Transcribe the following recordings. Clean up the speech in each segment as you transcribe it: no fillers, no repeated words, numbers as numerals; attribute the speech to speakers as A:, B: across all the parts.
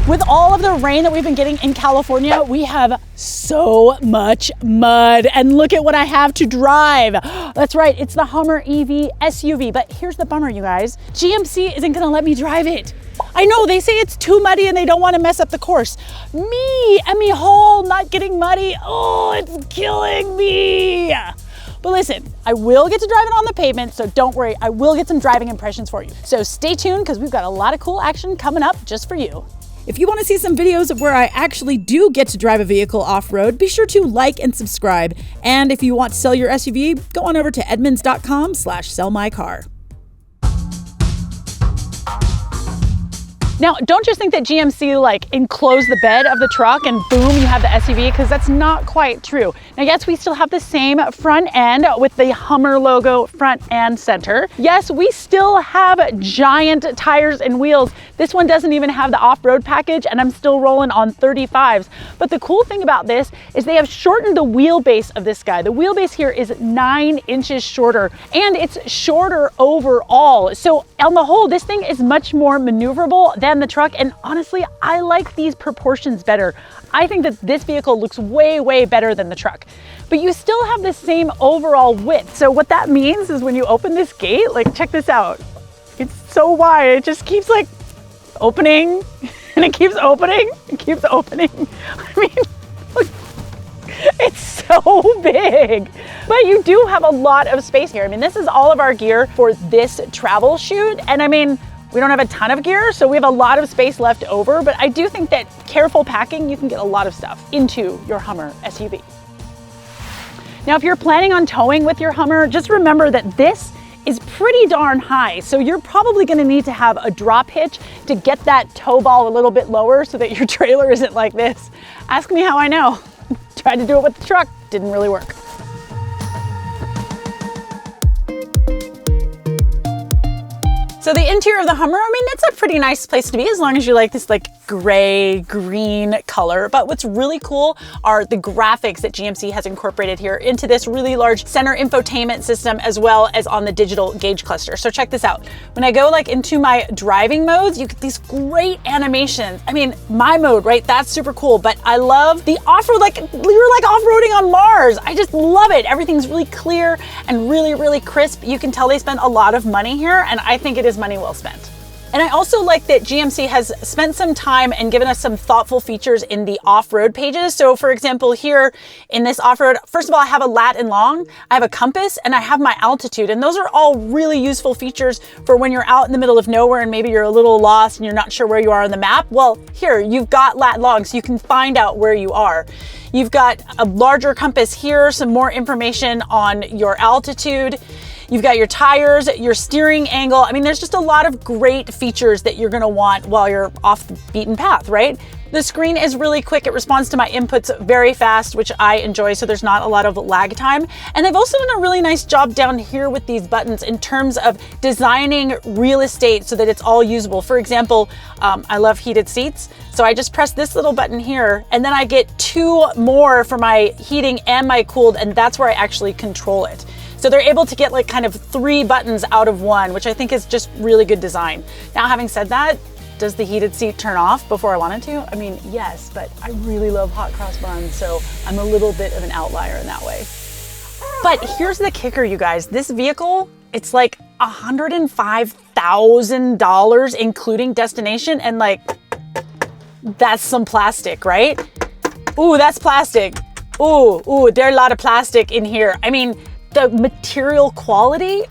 A: With all of the rain that we've been getting in California, we have so much mud. And look at what I have to drive. That's right, it's the Hummer EV SUV. But here's the bummer, you guys. GMC isn't gonna let me drive it. I know, they say it's too muddy and they don't want to mess up the course. Me, Emme Hall, not getting muddy. Oh, it's killing me. But listen, I will get to drive it on the pavement, so don't worry, I will get some driving impressions for you. So stay tuned, because we've got a lot of cool action coming up just for you. If you want to see some videos of where I actually do get to drive a vehicle off-road, be sure to like and subscribe. And if you want to sell your SUV, go on over to edmunds.com/sellmycar. Now, don't just think that GMC like enclosed the bed of the truck and boom, you have the SUV, because that's not quite true. Now, yes, we still have the same front end with the Hummer logo front and center. Yes, we still have giant tires and wheels. This one doesn't even have the off-road package, and I'm still rolling on 35s. But the cool thing about this is they have shortened the wheelbase of this guy. The wheelbase here is 9 inches shorter, and it's shorter overall. So on the whole, this thing is much more maneuverable than the truck, and honestly, I like these proportions better. I think that this vehicle looks way, way better than the truck. But you still have the same overall width. So what that means is when you open this gate, like check this out. It's so wide, it just keeps like opening, and it keeps opening, it keeps opening. I mean, look, it's so big. But you do have a lot of space here. I mean, this is all of our gear for this travel shoot, and I mean, we don't have a ton of gear, so we have a lot of space left over, but I do think that careful packing, you can get a lot of stuff into your Hummer SUV. Now, if you're planning on towing with your Hummer, just remember that this is pretty darn high, so you're probably gonna need to have a drop hitch to get that tow ball a little bit lower so that your trailer isn't like this. Ask me how I know. Tried to do it with the truck, didn't really work. So the interior of the Hummer, I mean, it's a pretty nice place to be as long as you like this like gray, green color. But what's really cool are the graphics that GMC has incorporated here into this really large center infotainment system, as well as on the digital gauge cluster. So check this out. When I go like into my driving modes, you get these great animations. I mean, my mode, right? That's super cool. But I love the off-road, like you're like off-roading on Mars. I just love it. Everything's really clear and really, really crisp. You can tell they spent a lot of money here, and I think it is money well spent. And I also like that GMC has spent some time and given us some thoughtful features in the off-road pages. So for example, here in this off-road, first of all, I have a lat and long, I have a compass, and I have my altitude. And those are all really useful features for when you're out in the middle of nowhere and maybe you're a little lost and you're not sure where you are on the map. Well, here, you've got lat and long, so you can find out where you are. You've got a larger compass here, some more information on your altitude. You've got your tires, your steering angle. I mean, there's just a lot of great features that you're gonna want while you're off the beaten path, right? The screen is really quick. It responds to my inputs very fast, which I enjoy, so there's not a lot of lag time. And they've also done a really nice job down here with these buttons in terms of designing real estate so that it's all usable. For example, I love heated seats. So I just press this little button here, and then I get 2 more for my heating and my cooled, and that's where I actually control it. So they're able to get like kind of 3 buttons out of 1, which I think is just really good design. Now, having said that, does the heated seat turn off before I want it to? I mean, yes, but I really love hot cross buns, so I'm a little bit of an outlier in that way. But here's the kicker, you guys. This vehicle, it's like $105,000, including destination, and like, that's some plastic, right? Ooh, that's plastic. Ooh, there's a lot of plastic in here. I mean, the material quality,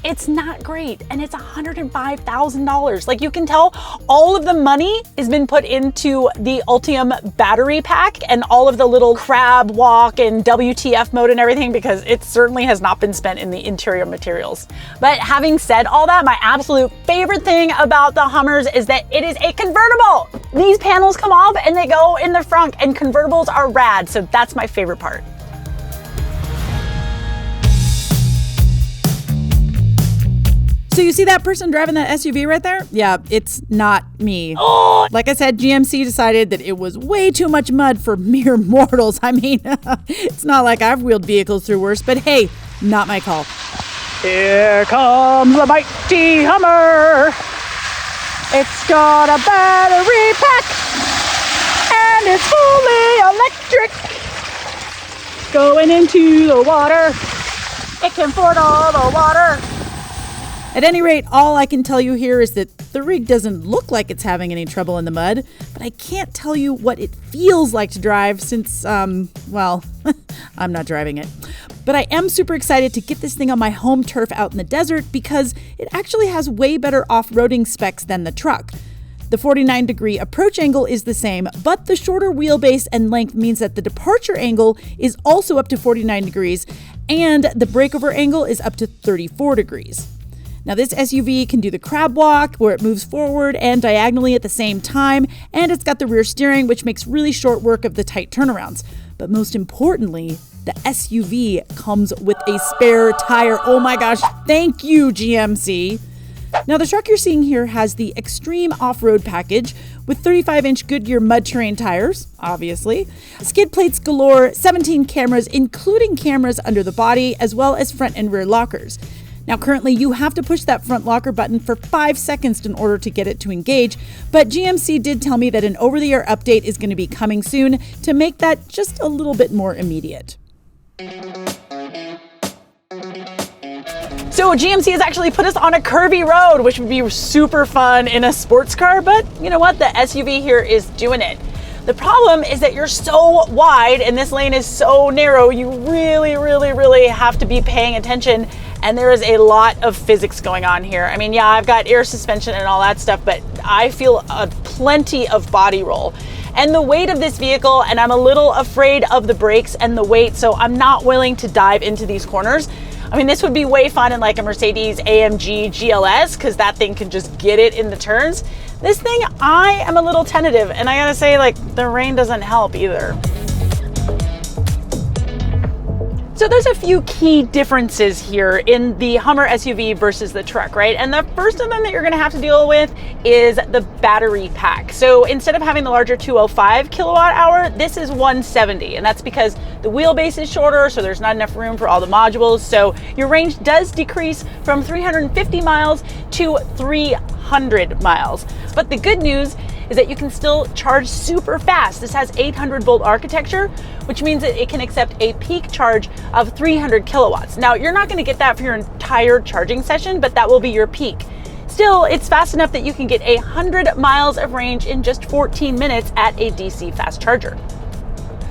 A: it's not great, and it's $105,000. Like, you can tell all of the money has been put into the Ultium battery pack and all of the little crab walk and WTF mode and everything, because it certainly has not been spent in the interior materials. But having said all that, my absolute favorite thing about the Hummers is that it is a convertible. These panels come off and they go in the front, and convertibles are rad, so that's my favorite part. So you see that person driving that SUV right there? Yeah, it's not me. Oh! Like I said, GMC decided that it was way too much mud for mere mortals. I mean, it's not like I've wheeled vehicles through worse, but hey, not my call. Here comes the mighty Hummer. It's got a battery pack and it's fully electric. Going into the water. It can ford all the water. At any rate, all I can tell you here is that the rig doesn't look like it's having any trouble in the mud, but I can't tell you what it feels like to drive since, well, I'm not driving it. But I am super excited to get this thing on my home turf out in the desert because it actually has way better off-roading specs than the truck. The 49-degree approach angle is the same, but the shorter wheelbase and length means that the departure angle is also up to 49 degrees, and the breakover angle is up to 34 degrees. Now this SUV can do the crab walk where it moves forward and diagonally at the same time, and it's got the rear steering, which makes really short work of the tight turnarounds. But most importantly, the SUV comes with a spare tire. Oh my gosh, thank you, GMC. Now the truck you're seeing here has the Extreme Off-Road package with 35-inch Goodyear mud terrain tires, obviously, skid plates galore, 17 cameras, including cameras under the body, as well as front and rear lockers. Now currently you have to push that front locker button for 5 seconds in order to get it to engage, but GMC did tell me that an over-the-air update is going to be coming soon to make that just a little bit more immediate. So GMC has actually put us on a curvy road, which would be super fun in a sports car, but you know what? The SUV here is doing it. The problem is that you're so wide and this lane is so narrow, you really have to be paying attention, and there is a lot of physics going on here. I mean, yeah, I've got air suspension and all that stuff, but I feel plenty of body roll. And the weight of this vehicle, and I'm a little afraid of the brakes and the weight, so I'm not willing to dive into these corners. I mean, this would be way fun in like a Mercedes AMG GLS, because that thing can just get it in the turns. This thing, I am a little tentative, and I gotta say, like, the rain doesn't help either. So there's a few key differences here in the Hummer SUV versus the truck, right? And the first of them that you're gonna have to deal with is the battery pack. So instead of having the larger 205 kilowatt hour, this is 170. And that's because the wheelbase is shorter, so there's not enough room for all the modules. So your range does decrease from 350 miles to 300 miles. But the good news is that you can still charge super fast. This has 800 volt architecture, which means that it can accept a peak charge of 300 kilowatts. Now, you're not gonna get that for your entire charging session, but that will be your peak. Still, it's fast enough that you can get 100 miles of range in just 14 minutes at a DC fast charger.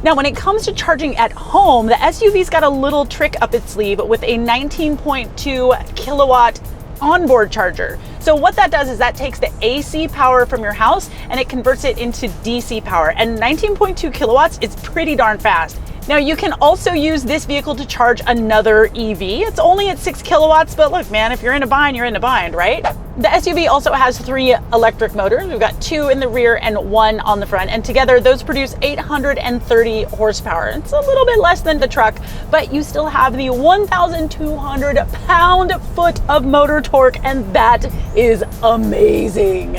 A: Now, when it comes to charging at home, the SUV's got a little trick up its sleeve with a 19.2 kilowatt onboard charger. So what that does is that takes the AC power from your house and it converts it into DC power. And 19.2 kilowatts is pretty darn fast. Now you can also use this vehicle to charge another EV. It's only at 6 kilowatts, but look, man, if you're in a bind, you're in a bind, right? The SUV also has 3 electric motors. We've got 2 in the rear and 1 on the front, and together those produce 830 horsepower. It's a little bit less than the truck, but you still have the 1,200 pound-foot of motor torque, and that is amazing.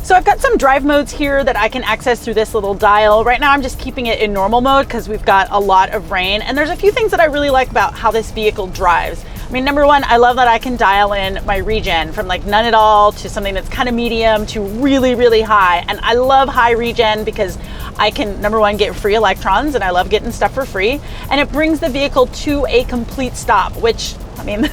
A: So I've got some drive modes here that I can access through this little dial. Right now I'm just keeping it in normal mode because we've got a lot of rain, and there's a few things that I really like about how this vehicle drives. I mean, number one, I love that I can dial in my regen from like none at all to something that's kind of medium to really high. And I love high regen because I can, number one, get free electrons, and I love getting stuff for free. And it brings the vehicle to a complete stop, which, I mean,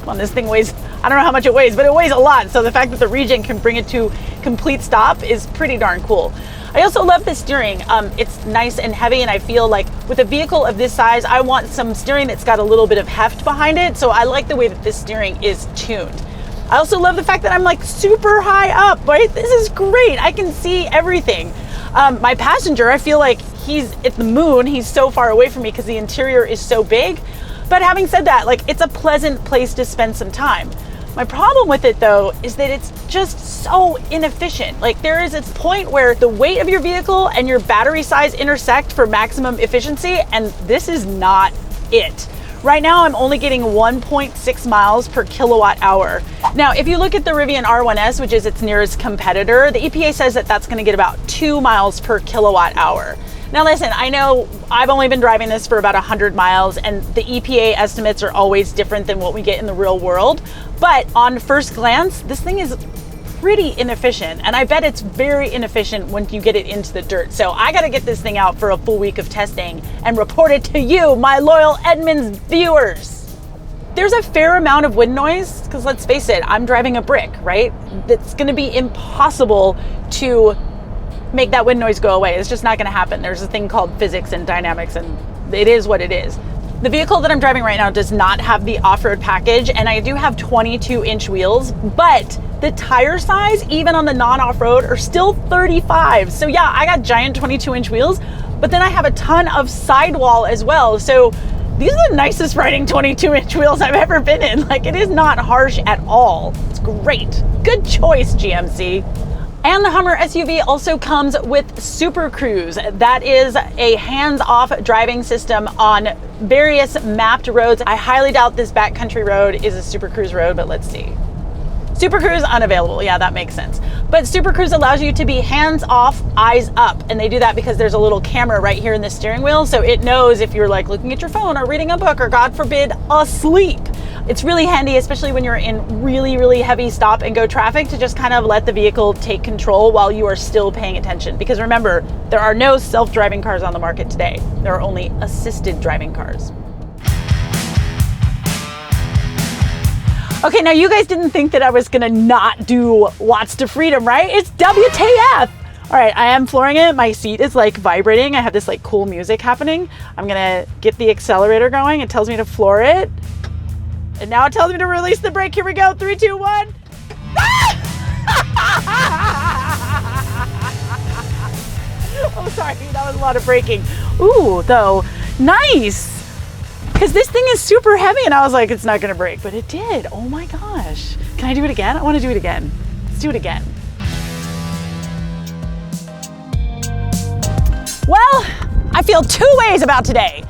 A: well, this thing weighs, I don't know how much it weighs, but it weighs a lot. So the fact that the regen can bring it to complete stop is pretty darn cool. I also love the steering. It's nice and heavy, and I feel like with a vehicle of this size, I want some steering that's got a little bit of heft behind it. So I like the way that this steering is tuned. I also love the fact that I'm like super high up, right? This is great. I can see everything. My passenger, I feel like he's at the moon. He's so far away from me because the interior is so big. But having said that, like, it's a pleasant place to spend some time. My problem with it though is that it's just so inefficient. Like, there is its point where the weight of your vehicle and your battery size intersect for maximum efficiency, and this is not it. Right now I'm only getting 1.6 miles per kilowatt hour. Now, if you look at the Rivian R1S, which is its nearest competitor, the EPA says that that's gonna get about 2 miles per kilowatt hour. Now listen, I know I've only been driving this for about 100 miles, and the EPA estimates are always different than what we get in the real world. But on first glance, this thing is pretty inefficient, and I bet it's very inefficient when you get it into the dirt. So I gotta get this thing out for a full week of testing and report it to you, my loyal Edmunds viewers. There's a fair amount of wind noise, because let's face it, I'm driving a brick, right? It's gonna be impossible to make that wind noise go away. It's just not gonna happen. There's a thing called physics and dynamics, and it is what it is. The vehicle that I'm driving right now does not have the off-road package, and I do have 22-inch wheels, but the tire size, even on the non-off-road, are still 35. So yeah, I got giant 22-inch wheels, but then I have a ton of sidewall as well. So these are the nicest riding 22-inch wheels I've ever been in. Like, it is not harsh at all. It's great. Good choice, GMC. And the Hummer SUV also comes with Super Cruise. That is a hands-off driving system on various mapped roads. I highly doubt this backcountry road is a Super Cruise road, but let's see. Super Cruise unavailable. Yeah, that makes sense. But Super Cruise allows you to be hands off, eyes up. And they do that because there's a little camera right here in the steering wheel. So it knows if you're like looking at your phone or reading a book or, God forbid, asleep. It's really handy, especially when you're in really, really heavy stop and go traffic, to just kind of let the vehicle take control while you are still paying attention. Because remember, there are no self-driving cars on the market today. There are only assisted driving cars. Okay, now you guys didn't think that I was gonna not do Watts to Freedom, right? It's WTF! All right, I am flooring it. My seat is like vibrating. I have this like cool music happening. I'm gonna get the accelerator going. It tells me to floor it. And now it tells me to release the brake. Here we go, 3, 2, 1. Oh, sorry, that was a lot of braking. Ooh, though, nice. Because this thing is super heavy, and I was like, it's not gonna break, but it did. Oh my gosh. Can I do it again? I wanna do it again. Let's do it again. Well, I feel two ways about today.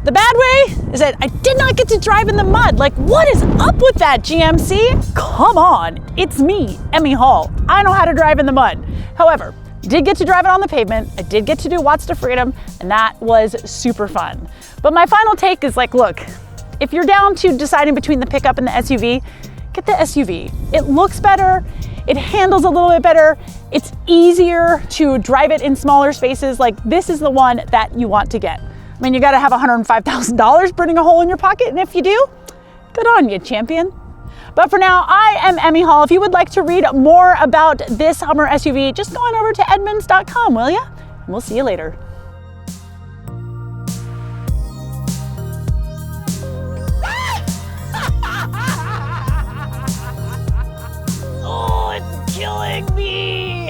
A: The bad way is that I did not get to drive in the mud. Like, what is up with that, GMC? Come on, it's me, Emme Hall. I know how to drive in the mud. However, did get to drive it on the pavement. I did get to do Watts to Freedom, and that was super fun. But my final take is like, look, if you're down to deciding between the pickup and the SUV, get the SUV. It looks better, it handles a little bit better, it's easier to drive it in smaller spaces. Like, this is the one that you want to get. I mean, you gotta have $105,000 burning a hole in your pocket, and if you do, good on you, champion. But for now, I am Emme Hall. If you would like to read more about this Hummer SUV, just go on over to edmunds.com, will ya? And we'll see you later. Oh, it's killing me.